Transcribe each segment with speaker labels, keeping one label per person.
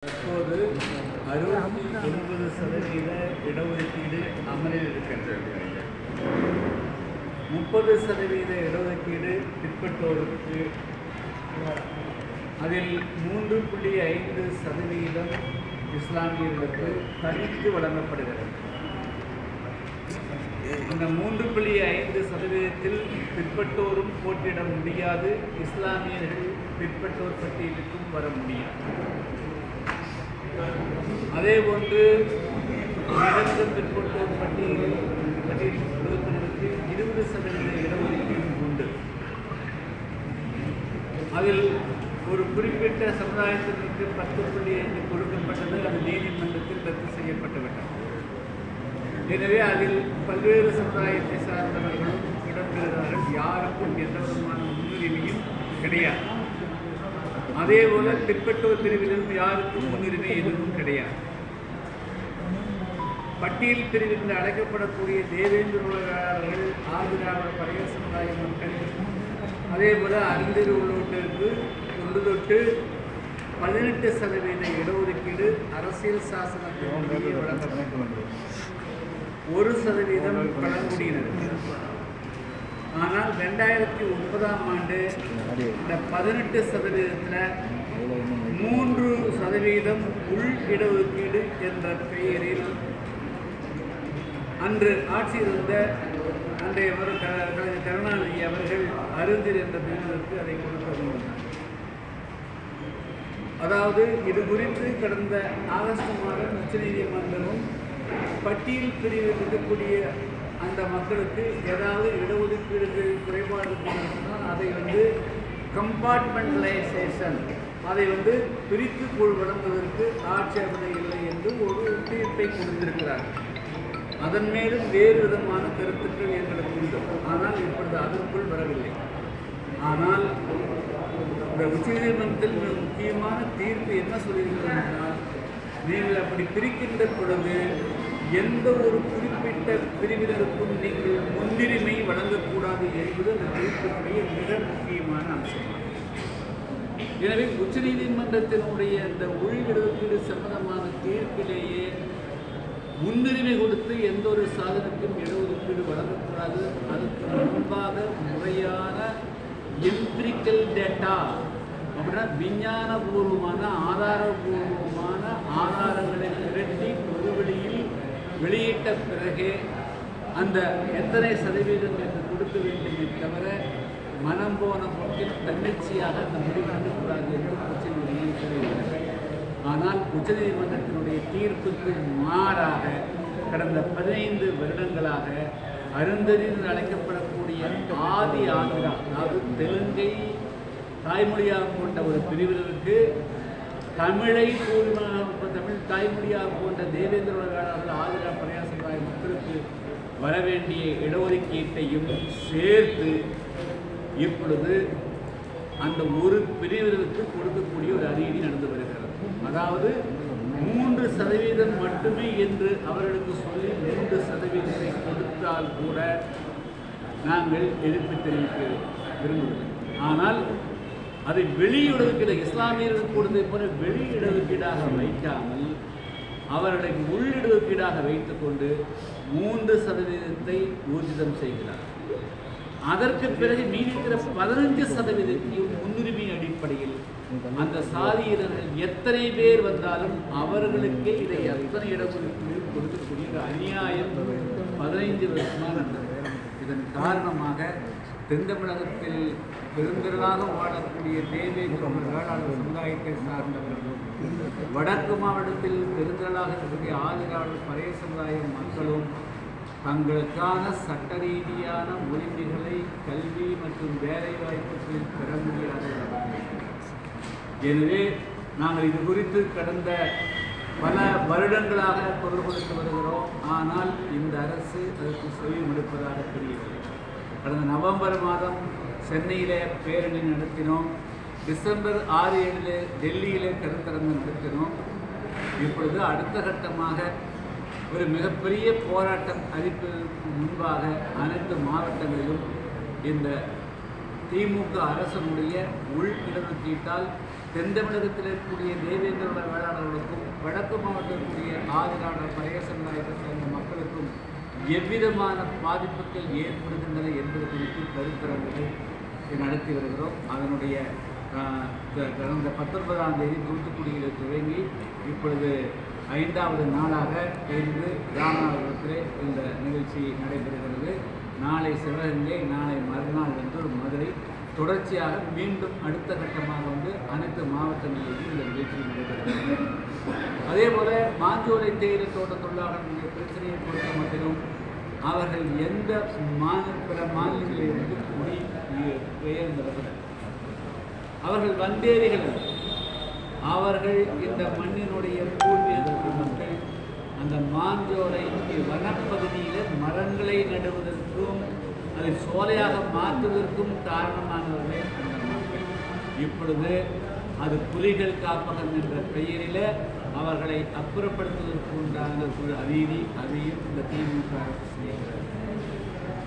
Speaker 1: தற்போது 69% இடஒதுக்கீடு அமலில் இருக்கின்றது. 30% இடஒதுக்கீடு பிற்பட்டோருக்கு, அதில் 3.5% இஸ்லாமியர்களுக்கு தனித்து வழங்கப்படுகிறது. இந்த 3.5%-இல் பிற்பட்டோரும் போட்டியிட முடியாது, இஸ்லாமியர்கள் பிற்பட்டோர் பட்டியலுக்கும் வர முடியாது. அதேபோன்று இறந்த பிற்பட்டோர் பட்டியலில் கொடுப்பதற்கு 20% இடஒதுக்கீடு உண்டு. அதில் ஒரு குறிப்பிட்ட சமுதாயத்திற்கு 10.5 கொடுக்கப்பட்டது, அது நீதிமன்றத்தில் ரத்து செய்யப்பட்டுவிட்டது. எனவே அதில் பல்வேறு சமுதாயத்தை சார்ந்தவர்களும் இடம்பெறுகிறார்கள். யாருக்கும் எந்த விதமான முன்னுரிமையும் கிடையாது. அதேபோல பிற்பட்டோர் பிரிவிலும் யாருக்கும் முன்னுரிமை எதுவும் கிடையாது. பட்டியல் பிரிவு என்று அழைக்கப்படக்கூடிய தேவேந்திர உலகாளர்கள், ஆதிராவிடர் பழைய சமுதாய மக்கள், அதேபோல அறிஞர் உள்ளோட்டிற்கு தொட்டு 18% இடஒதுக்கீடு அரசியல் சாசனத்தினுடைய வழங்கப்பட்டு வந்தது. 1% பழங்குடியினருக்கு. ஆனால் 2009ஆம் ஆண்டு இந்த 18%-இல் 3% உள் இடஒதுக்கீடு என்ற பெயரில் அன்று ஆட்சியில் இருந்த அன்றைய கருணாநிதி அவர்கள் அறிஞர் என்ற பிரிவினருக்கு அதை கொடுக்க வேண்டும். அதாவது இது குறித்து கடந்த ஆகஸ்ட் மாதம் உச்சநீதிமன்றமும் பட்டியல் பிரிவில் இருக்கக்கூடிய அந்த மக்களுக்கு ஏதாவது இடஒதுக்கீடு குறைபாடு சொன்னால் அதை கம்பார்ட்மெண்டலைசேஷன், அதை பிரித்து வழங்குவதற்கு ஆட்சேபனை இல்லை என்று ஒரு தீர்ப்பை கொடுத்திருக்கிறார். அதன் மேலும் வேறு விதமான கருத்துக்கள் எங்களுக்கு உண்டு. ஆனால் இப்பொழுது அதற்குள் வரவில்லை. ஆனால் இந்த உச்சநீதிமன்றத்தில் மிக முக்கியமான தீர்ப்பு என்ன சொல்லுகிறது என்றால், நீங்கள் அப்படி பிரிக்கின்ற பொழுது எந்த ஒரு குறிப்பிட்ட பிரிவினருக்கும் நீங்கள் முன்னுரிமை வழங்கக்கூடாது என்பது அந்த தீர்ப்பினுடைய மிக முக்கியமான அம்சமாகும். எனவே உச்சநீதிமன்றத்தினுடைய இந்த உள் இடஒதுக்கீடு சம்பந்தமான தீர்ப்பிலேயே முன்னுரிமை கொடுத்து எந்த ஒரு சாதனைக்கும் இடஒதுக்கீடு வழங்கக்கூடாது. அதுக்கு முன்பாக முறையான எம்பிரிக்கல் டேட்டா அப்படின்னா விஞ்ஞானபூர்வமான ஆதாரபூர்வமான ஆதாரங்களை திரட்டி பொதுவெளியில் வெளியிட்ட பிறகே அந்த எத்தனை சதவீதம் என்று கொடுக்க வேண்டுமே தவிர மனம் போன போக்கில் தன்னிச்சையாக அந்த முடிவு எடுக்கக்கூடாது என்று உச்சநீதிமன்றம் கூறியுள்ளது. ஆனால் உச்சநீதிமன்றத்தினுடைய தீர்ப்புக்கு மாறாக கடந்த 15 வருடங்களாக அருந்ததின்னு அழைக்கப்படக்கூடிய ஆதி ஆந்திரா, அதாவது தெலுங்கை தாய்மொழியாக கொண்ட ஒரு பிரிவினருக்கு தமிழை தமிழ் தாய்மொழியாக கொண்ட தேவேந்திர உலகாளர்கள், ஆதிரா பழைய சமுதாய மக்களுக்கு வரவேண்டிய இடஒதுக்கீட்டையும் சேர்த்து இப்பொழுது அந்த ஒரு பிரிவினருக்கு கொடுக்கக்கூடிய ஒரு அநீதி நடந்து வருகிறது. அதாவது 3% மட்டுமே என்று அவர்களுக்கு சொல்லி 3%-ஐ கொடுத்தால் கூட நாங்கள் எதிர்ப்பு தெரிவிக்க விரும்புகிறோம். ஆனால் அதை வெளியிடஒதுக்கீடு இஸ்லாமியர்களுக்கு கொடுத்ததை போல வெளியிடஒதுக்கீடாக வைக்காமல் அவர்களை உள்ளிடஒதுக்கீடாக வைத்துக்கொண்டு 3%-ஐ ஊர்ஜிதம் செய்கிறார். அதற்கு பிறகு மீதிக்கிற 15%-ஐயும் முன்னுரிமை அடிப்படையில் அந்த சாதியினர்கள் எத்தனை பேர் வந்தாலும் அவர்களுக்கே இதை எத்தனை இடஒதுக்கீடு கொடுக்கக்கூடிய ஒரு அநியாயம் 15 வருஷமாக நடந்தது. இதன் காரணமாக தென் தமிழகத்தில் பெருந்திரளாக வாழக்கூடிய தேவேந்திர வேளாளர் சமுதாயத்தை சார்ந்தவர்களும், வடக்கு மாவட்டத்தில் பெருந்திரளாக இருக்கக்கூடிய ஆதிராவிடர் பழைய சமுதாய மக்களும் தங்களுக்கான சட்ட ரீதியான உரிமைகளை கல்வி மற்றும் வேலைவாய்ப்புகளில் பெற முடியாதவர்கள். எனவே நாங்கள் இது குறித்து கடந்த பல வருடங்களாக குரல் கொடுத்து வருகிறோம். ஆனால் இந்த அரசு அதற்கு செவிமடுப்பதாக தெரியவில்லை. கடந்த நவம்பர் மாதம் சென்னையிலே பேரணி நடத்தினோம். டிசம்பர் 6-7 டெல்லியிலே கருத்தரங்கம் நடத்தினோம். இப்பொழுது அடுத்த கட்டமாக ஒரு மிகப்பெரிய போராட்டம் அறிவிப்பதற்கு முன்பாக அனைத்து மாவட்டங்களிலும் இந்த திமுக அரசனுடைய உள் இடஒதுக்கீட்டால் தென் தமிழகத்தில் இருக்கக்கூடிய தேவேந்திர வேளாளர்களுடைய
Speaker 2: வடக்கு மாவட்டத்திற்குரிய ஆதிரான பழைய சமுதாயத்தை சேர்ந்த மக்களுக்கும் எவ்விதமான பாதிப்புகள் ஏற்படுகின்றன என்பது குறித்து கருத்தரங்குகளை நடத்தி வருகிறோம். அதனுடைய கடந்த 19ஆம் தேதி தூத்துக்குடியில் துவங்கி இப்பொழுது 5வது நாளாக இன்று ராமநாதபுரத்திலே இந்த நிகழ்ச்சி நடைபெறுகிறது. நாளை சிவகங்கை, நாளை மறுநாள் மதுரை, தொடர்ச்சியாக மீண்டும் அடுத்த கட்டமாக அனைத்து மாவட்டங்களிலும் இந்த நிகழ்ச்சி நடைபெறுகிறது. அதே போல மாஞ்சோலை தேயிலை தோட்ட தொழிலாளர்களுடைய பிரச்சனையை பொறுத்த மட்டிலும் அவர்கள் எந்த பிற மாநிலங்களிலிருந்து குடி பெயர்ந்தவர்கள், அவர்கள் வந்தேரிகள், அவர்கள் இந்த மண்ணினுடைய பூர்வீக மக்கள். அந்த மாஞ்சோலை வனப்பகுதியில் மரங்களை நடுவதற்கும் அதை சோலையாக மாற்றுவதற்கும் காரணமானவர்களே அந்த மக்கள். இப்பொழுது அது புலிகள் காப்பகம் என்ற பெயரில் அவர்களை அப்புறப்படுத்துவதற்கு உண்டான ஒரு அநீதி, அதையும் இந்த திமுக செய்கிறது.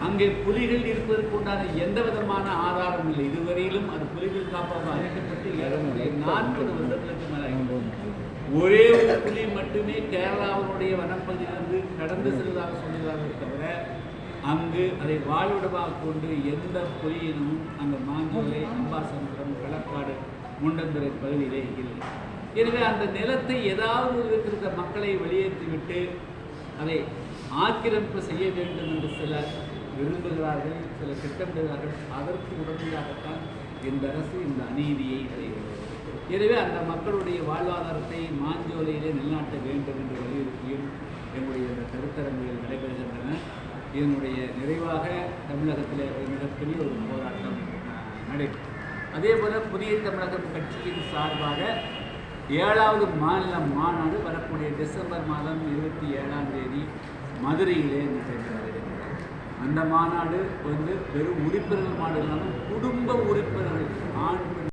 Speaker 2: அங்கே புலிகள் இருப்பதற்கு உண்டான எந்த விதமான ஆதாரம் இல்லை. இதுவரையிலும் அது புலிகள் காப்பகம் அறிவிக்கப்பட்டு 40 வருடங்களுக்கு மேலே ஒரே ஒரு புலி மட்டுமே கேரளாவினுடைய வனப்பகுதியிலிருந்து கடந்து செல்வதாக சொல்லுவதாக தவிர அங்கு அதை வாழ்விடமாக கொண்டு எந்த புலியினமும் அந்த மாஞ்சோலை, அம்பாசமுத்திரம், களக்காடு, முண்டந்துறை பகுதியிலே இல்லை. எனவே அந்த நிலத்தை ஏதாவது இருக்கிற மக்களை வெளியேற்றிவிட்டு அதை ஆக்கிரமிப்பு செய்ய வேண்டும் என்று சிலர் விரும்புகிறார்கள், சிலர் திட்டமிடுகிறார்கள். அதற்கு உடனடியாகத்தான் இந்த அரசு இந்த அநீதியை செய்கிறது. எனவே அந்த மக்களுடைய வாழ்வாதாரத்தை மாஞ்சோலையிலே நிலைநாட்ட வேண்டும் என்று வலியுறுத்தியும் என்னுடைய இந்த கருத்தரங்குகள் நடைபெறுகின்றன. இதனுடைய நிறைவாக தமிழகத்தில் மிகப்பெரிய ஒரு போராட்டம் நடைபெறும். அதே போல் புதிய தமிழகம் கட்சியின் சார்பாக 7வது மாநில மாநாடு வரக்கூடிய டிசம்பர் மாதம் 27ஆம் தேதி மதுரையிலே நடைபெறுகிறது. அந்த மாநாடு வெறும் உறுப்பினர்கள் மாநாடு இல்லாமல் குடும்ப உறுப்பினர்கள், ஆண்